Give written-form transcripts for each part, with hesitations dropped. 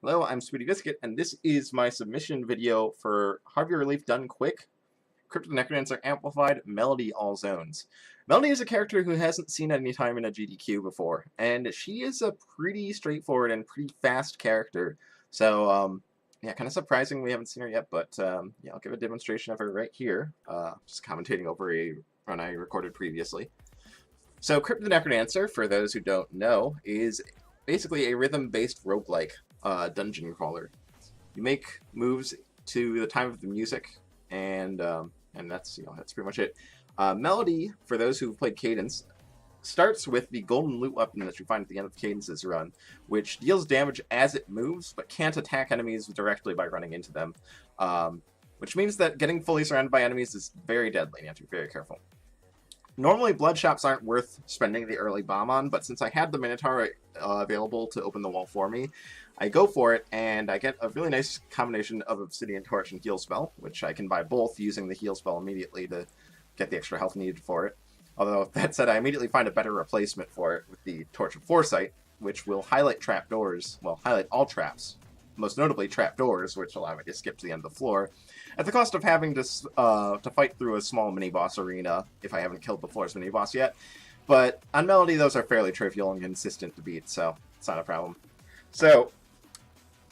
Hello, I'm Sweetie Biscuit, and this is my submission video for Harvey Relief Done Quick, Crypto Necrodancer Amplified, Melody All Zones. Melody is a character who hasn't seen any time in a GDQ before, and she is a pretty straightforward and pretty fast character. So, yeah, kind of surprising we haven't seen her yet, but yeah, I'll give a demonstration of her right here, just commentating over a run I recorded previously. So, Crypto Necrodancer, for those who don't know, is basically a rhythm-based roguelike dungeon crawler. You make moves to the time of the music, and that's that's pretty much it. Melody, for those who've played Cadence, starts with the golden loot weapon that you find at the end of Cadence's run, which deals damage as it moves, but can't attack enemies directly by running into them. Which means that getting fully surrounded by enemies is very deadly, and you have to be very careful. Normally, blood shops aren't worth spending the early bomb on, but since I had the Minotaur available to open the wall for me, I go for it, and I get a really nice combination of Obsidian Torch and Heal Spell, which I can buy both using the Heal Spell immediately to get the extra health needed for it. Although, that said, I immediately find a better replacement for it with the Torch of Foresight, which will highlight trapdoors, well, highlight all traps, most notably trapdoors, which allow me to skip to the end of the floor, at the cost of having to fight through a small mini-boss arena if I haven't killed the floor's mini-boss yet. But on Melody, those are fairly trivial and consistent to beat, so it's not a problem. So,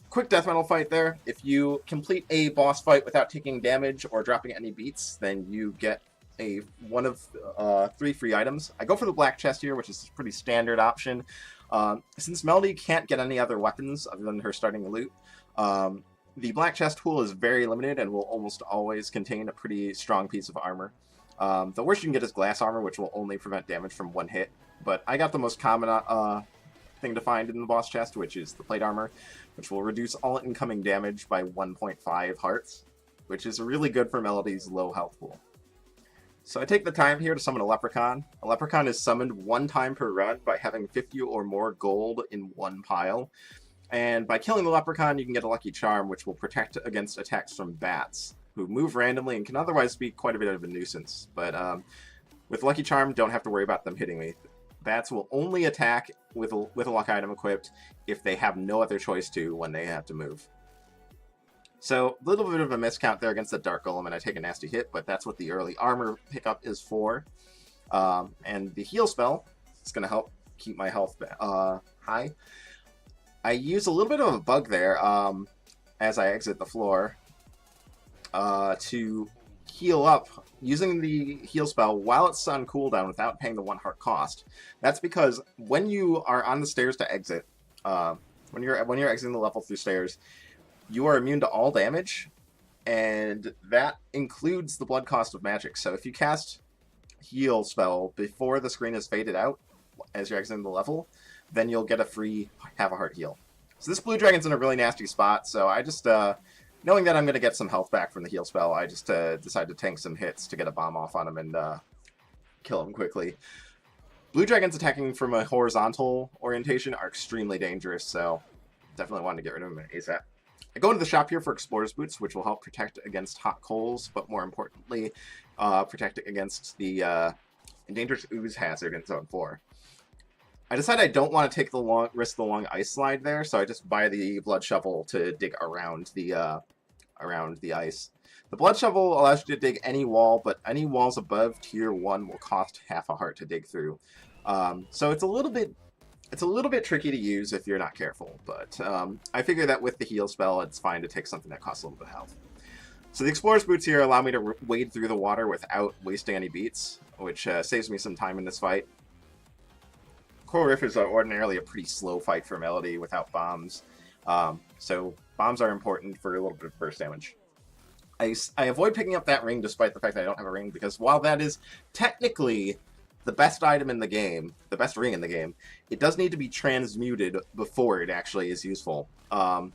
quick death metal fight there. If you complete a boss fight without taking damage or dropping any beats, then you get one of 3 free items. I go for the black chest here, which is a pretty standard option. Since Melody can't get any other weapons other than her starting loot, the black chest pool is very limited and will almost always contain a pretty strong piece of armor. The worst you can get is glass armor, which will only prevent damage from 1 hit. But I got the most common thing to find in the boss chest, which is the plate armor, which will reduce all incoming damage by 1.5 hearts, which is really good for Melody's low health pool. So I take the time here to summon a Leprechaun. A Leprechaun is summoned 1 time per run by having 50 or more gold in 1 pile. And by killing the Leprechaun, you can get a Lucky Charm, which will protect against attacks from bats, who move randomly and can otherwise be quite a bit of a nuisance. But with Lucky Charm, don't have to worry about them hitting me. Bats will only attack with a luck item equipped if they have no other choice to when they have to move. So, a little bit of a miscount there against the Dark Golem, and I take a nasty hit, but that's what the early armor pickup is for. And the heal spell is going to help keep my health high. I use a little bit of a bug there as I exit the floor to heal up using the heal spell while it's on cooldown without paying the 1 heart cost. That's because when you are on the stairs to exit, when you're exiting the level through stairs, you are immune to all damage, and that includes the blood cost of magic. So if you cast heal spell before the screen is faded out as you're exiting the level, then you'll get a free half a heart heal. So this blue dragon's in a really nasty spot, so I just, knowing that I'm going to get some health back from the heal spell, I just decided to tank some hits to get a bomb off on him and kill him quickly. Blue dragons attacking from a horizontal orientation are extremely dangerous, so definitely wanted to get rid of him ASAP. I go into the shop here for Explorer's Boots, which will help protect against hot coals, but more importantly, protect against the Endangered Ooze hazard in Zone 4. I decide I don't want to take the risk the long ice slide there, so I just buy the Blood Shovel to dig around the ice. The Blood Shovel allows you to dig any wall, but any walls above Tier 1 will cost half a heart to dig through. So it's a little bit tricky to use if you're not careful, but I figure that with the heal spell, it's fine to take something that costs a little bit of health. So the Explorer's Boots here allow me to wade through the water without wasting any beats, which saves me some time in this fight. Coral Rift is ordinarily a pretty slow fight for Melody without bombs, so bombs are important for a little bit of burst damage. I avoid picking up that ring despite the fact that I don't have a ring, because while that is technically the best item in the game, the best ring in the game, it does need to be transmuted before it actually is useful. The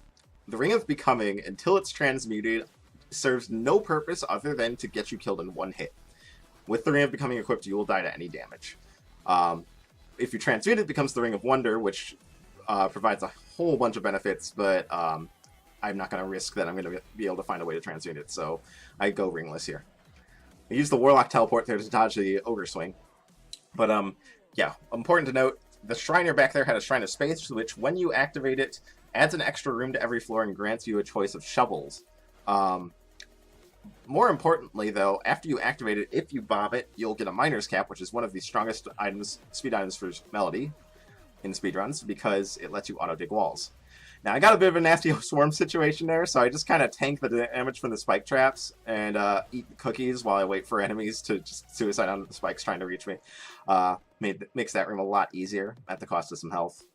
Ring of Becoming, until it's transmuted, serves no purpose other than to get you killed in 1 hit. With the Ring of Becoming equipped, you will die to any damage. If you transmute it, it becomes the Ring of Wonder, which provides a whole bunch of benefits, but I'm not going to risk that I'm going to be able to find a way to transmute it, so I go ringless here. I use the Warlock Teleport there to dodge the Ogre Swing. But, yeah, important to note, the Shriner back there had a Shrine of Space, which when you activate it, adds an extra room to every floor and grants you a choice of shovels. More importantly, though, after you activate it, if you bomb it, you'll get a Miner's Cap, which is one of the strongest items, speed items for Melody in speedruns, because it lets you auto-dig walls. Now, I got a bit of a nasty swarm situation there, so I just kind of tank the damage from the spike traps and eat the cookies while I wait for enemies to just suicide onto the spikes trying to reach me. Makes that room a lot easier at the cost of some health,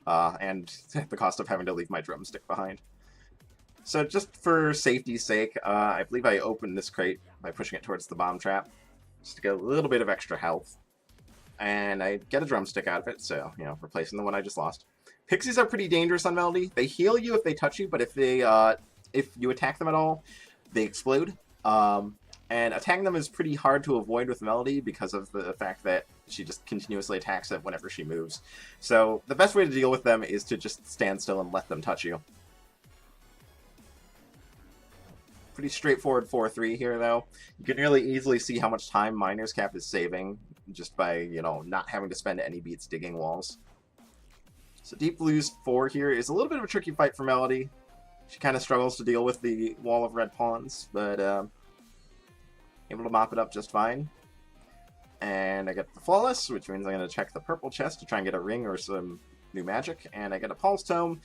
and at the cost of having to leave my drumstick behind. So just for safety's sake, I believe I opened this crate by pushing it towards the bomb trap, just to get a little bit of extra health. And I get a drumstick out of it, so, you know, replacing the one I just lost. Pixies are pretty dangerous on Melody. They heal you if they touch you, but if you attack them at all, they explode. And attacking them is pretty hard to avoid with Melody because of the fact that she just continuously attacks it whenever she moves. So the best way to deal with them is to just stand still and let them touch you. Pretty straightforward 4-3 here, though. You can really easily see how much time Miner's Cap is saving just by, you know, not having to spend any beats digging walls. So Deep Blue's 4 here is a little bit of a tricky fight for Melody. She kind of struggles to deal with the wall of red pawns, but able to mop it up just fine. And I get the Flawless, which means I'm going to check the purple chest to try and get a ring or some new magic. And I get a Pulse Tome.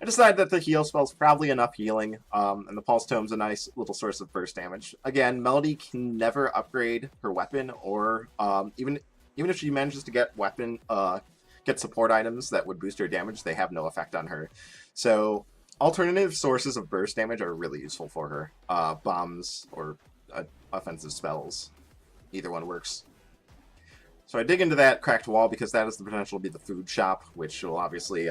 I decided that the heal spell's probably enough healing, and the Pulse Tome's a nice little source of burst damage. Again, Melody can never upgrade her weapon, or even if she manages to get get support items that would boost her damage, they have no effect on her. So alternative sources of burst damage are really useful for her. Bombs or offensive spells. Either one works. So I dig into that cracked wall because that has the potential to be the food shop, which will obviously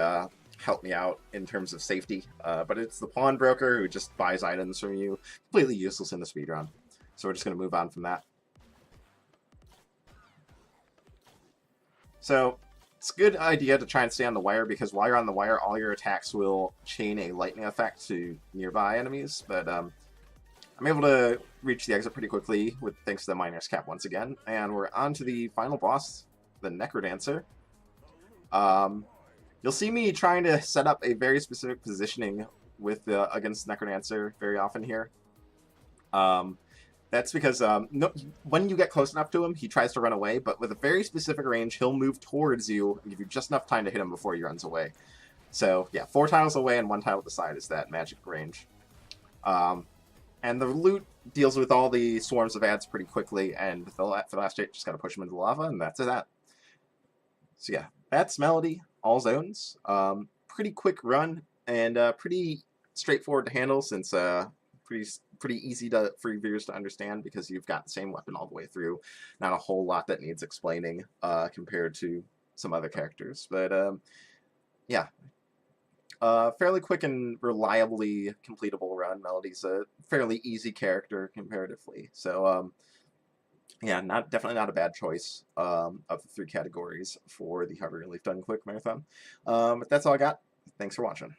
help me out in terms of safety. But it's the pawnbroker who just buys items from you. Completely useless in the speedrun. So we're just going to move on from that. So it's a good idea to try and stay on the wire, because while you're on the wire, all your attacks will chain a lightning effect to nearby enemies. But I'm able to reach the exit pretty quickly thanks to the Miner's Cap once again. And we're on to the final boss, the Necrodancer. You'll see me trying to set up a very specific positioning with against Necrodancer very often here. That's because when you get close enough to him, he tries to run away, but with a very specific range, he'll move towards you and give you just enough time to hit him before he runs away. So yeah, 4 tiles away and 1 tile at the side is that magic range. And the loot deals with all the swarms of ads pretty quickly, and for the last hit, just gotta push him into the lava, and that's that. So yeah, that's Melody, all zones. Pretty quick run, and pretty straightforward to handle, since pretty easy for viewers to understand, because you've got the same weapon all the way through. Not a whole lot that needs explaining compared to some other characters. But yeah, fairly quick and reliably completable run. Melody's a fairly easy character comparatively. So yeah, definitely not a bad choice of the 3 categories for the Harvey Relief Done Quick Marathon. But that's all I got. Thanks for watching.